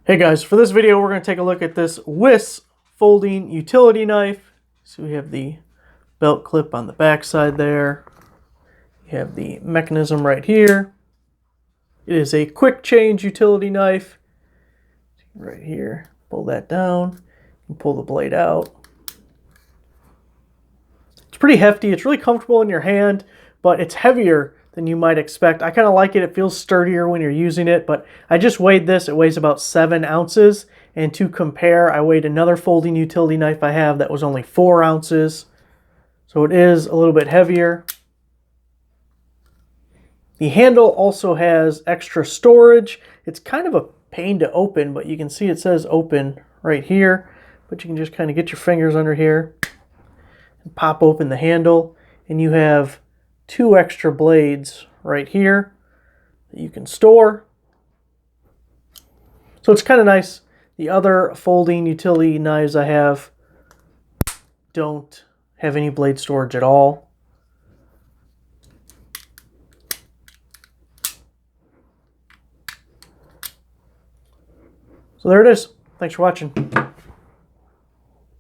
Hey guys, for this video we're going to take a look at this Wiss folding utility knife. So we have the belt clip on the back side there. You have the mechanism right here. It is a quick change utility knife. Right here, pull that down and pull the blade out. It's pretty hefty. It's really comfortable in your hand, but it's heavier than you might expect. I kind of like it. It feels sturdier when you're using it, but I just weighed this. It weighs about 7 ounces. And to compare, I weighed another folding utility knife I have that was only 4 ounces. So it is a little bit heavier. The handle also has extra storage. It's kind of a pain to open, but you can see it says open right here. But you can just kind of get your fingers under here and pop open the handle. And you have 2 extra blades right here that you can store. So it's kind of nice. The other folding utility knives I have don't have any blade storage at all. So there it is. Thanks for watching.